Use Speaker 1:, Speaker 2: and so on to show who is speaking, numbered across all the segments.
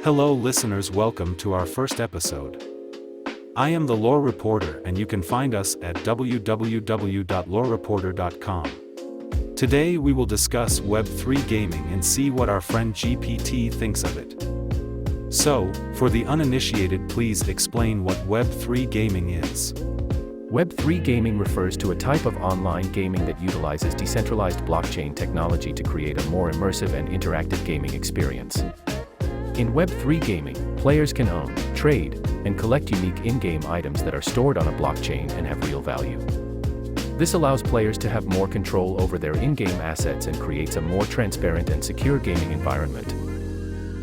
Speaker 1: Hello listeners, welcome to our first episode. I am the Lore Reporter and you can find us at www.lorereporter.com. Today we will discuss Web3 gaming and see what our friend GPT thinks of it. So, for the uninitiated, please explain what Web3 gaming is.
Speaker 2: Web3 gaming refers to a type of online gaming that utilizes decentralized blockchain technology to create a more immersive and interactive gaming experience. In Web3 gaming, players can own, trade, and collect unique in-game items that are stored on a blockchain and have real value. This allows players to have more control over their in-game assets and creates a more transparent and secure gaming environment.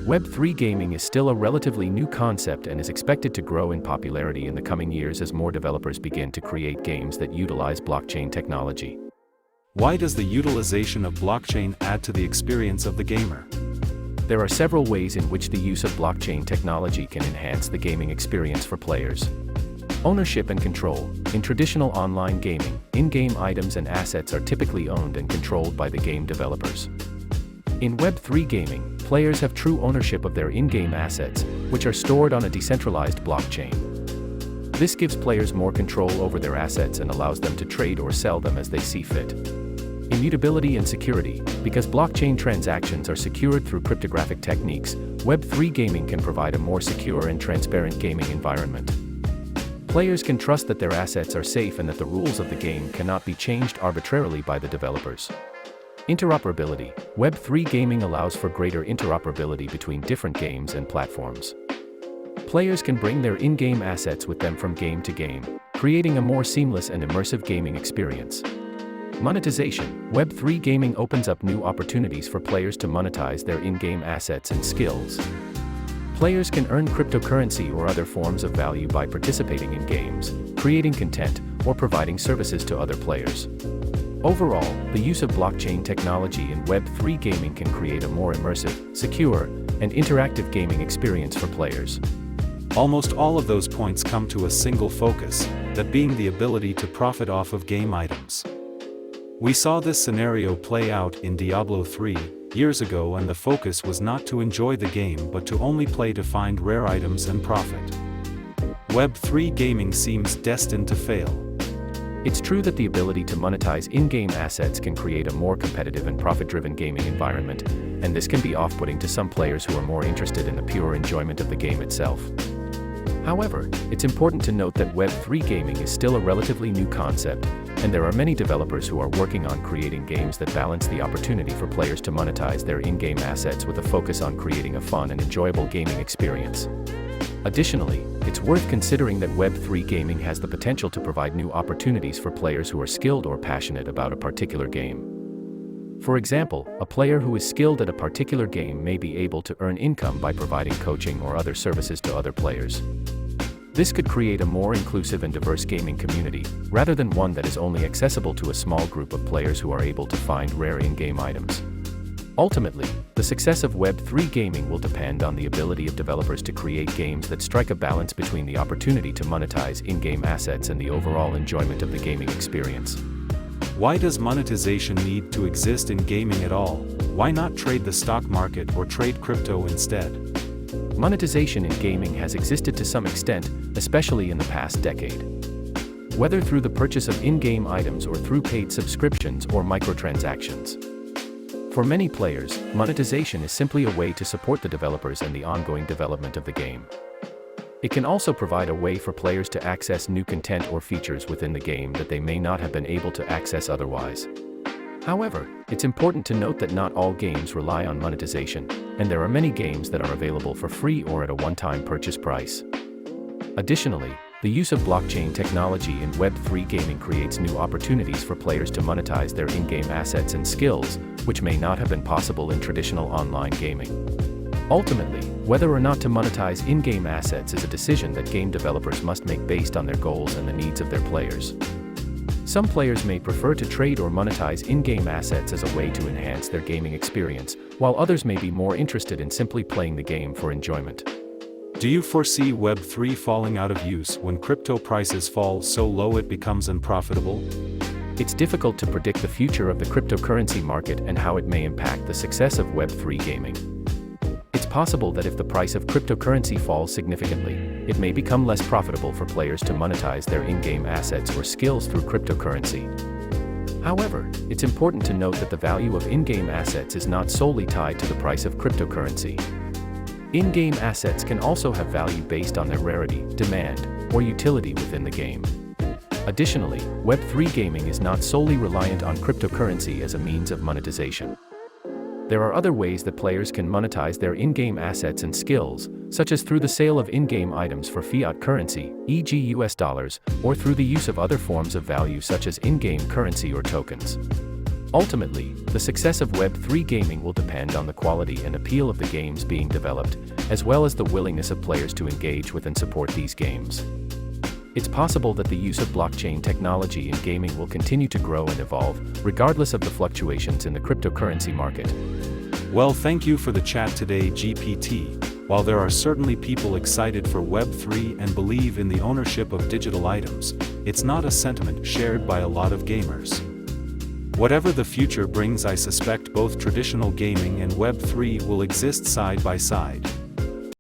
Speaker 2: Web3 gaming is still a relatively new concept and is expected to grow in popularity in the coming years as more developers begin to create games that utilize blockchain technology.
Speaker 1: Why does the utilization of blockchain add to the experience of the gamer?
Speaker 2: There are several ways in which the use of blockchain technology can enhance the gaming experience for players. Ownership and control. In traditional online gaming, in-game items and assets are typically owned and controlled by the game developers. In Web3 gaming, players have true ownership of their in-game assets, which are stored on a decentralized blockchain. This gives players more control over their assets and allows them to trade or sell them as they see fit. Immutability and security. Because blockchain transactions are secured through cryptographic techniques, Web3 gaming can provide a more secure and transparent gaming environment. Players can trust that their assets are safe and that the rules of the game cannot be changed arbitrarily by the developers. Interoperability. Web3 gaming allows for greater interoperability between different games and platforms. Players can bring their in-game assets with them from game to game, creating a more seamless and immersive gaming experience. Monetization. Web3 gaming opens up new opportunities for players to monetize their in-game assets and skills. Players can earn cryptocurrency or other forms of value by participating in games, creating content, or providing services to other players. Overall, the use of blockchain technology in Web3 gaming can create a more immersive, secure, and interactive gaming experience for players.
Speaker 1: Almost all of those points come to a single focus, that being the ability to profit off of game items. We saw this scenario play out in Diablo 3 years ago, and the focus was not to enjoy the game but to only play to find rare items and profit. Web3 gaming seems destined to fail.
Speaker 2: It's true that the ability to monetize in-game assets can create a more competitive and profit-driven gaming environment, and this can be off-putting to some players who are more interested in the pure enjoyment of the game itself. However, it's important to note that Web3 gaming is still a relatively new concept, and there are many developers who are working on creating games that balance the opportunity for players to monetize their in-game assets with a focus on creating a fun and enjoyable gaming experience. Additionally, it's worth considering that Web3 gaming has the potential to provide new opportunities for players who are skilled or passionate about a particular game. For example, a player who is skilled at a particular game may be able to earn income by providing coaching or other services to other players. This could create a more inclusive and diverse gaming community, rather than one that is only accessible to a small group of players who are able to find rare in-game items. Ultimately, the success of Web3 gaming will depend on the ability of developers to create games that strike a balance between the opportunity to monetize in-game assets and the overall enjoyment of the gaming experience.
Speaker 1: Why does monetization need to exist in gaming at all? Why not trade the stock market or trade crypto instead?
Speaker 2: Monetization in gaming has existed to some extent, especially in the past decade. Whether through the purchase of in-game items or through paid subscriptions or microtransactions. For many players, monetization is simply a way to support the developers and the ongoing development of the game. It can also provide a way for players to access new content or features within the game that they may not have been able to access otherwise. However, it's important to note that not all games rely on monetization, and there are many games that are available for free or at a one-time purchase price. Additionally, the use of blockchain technology in Web3 gaming creates new opportunities for players to monetize their in-game assets and skills, which may not have been possible in traditional online gaming. Ultimately, whether or not to monetize in-game assets is a decision that game developers must make based on their goals and the needs of their players. Some players may prefer to trade or monetize in-game assets as a way to enhance their gaming experience, while others may be more interested in simply playing the game for enjoyment.
Speaker 1: Do you foresee Web3 falling out of use when crypto prices fall so low it becomes unprofitable?
Speaker 2: It's difficult to predict the future of the cryptocurrency market and how it may impact the success of Web3 gaming. It's possible that if the price of cryptocurrency falls significantly, it may become less profitable for players to monetize their in-game assets or skills through cryptocurrency. However, it's important to note that the value of in-game assets is not solely tied to the price of cryptocurrency. In-game assets can also have value based on their rarity, demand, or utility within the game. Additionally, Web3 gaming is not solely reliant on cryptocurrency as a means of monetization. There are other ways that players can monetize their in-game assets and skills, such as through the sale of in-game items for fiat currency, e.g. US dollars, or through the use of other forms of value such as in-game currency or tokens. Ultimately, the success of Web3 gaming will depend on the quality and appeal of the games being developed, as well as the willingness of players to engage with and support these games. It's possible that the use of blockchain technology in gaming will continue to grow and evolve, regardless of the fluctuations in the cryptocurrency market.
Speaker 1: Well, thank you for the chat today, GPT. While there are certainly people excited for Web3 and believe in the ownership of digital items, it's not a sentiment shared by a lot of gamers. Whatever the future brings, I suspect both traditional gaming and Web3 will exist side by side.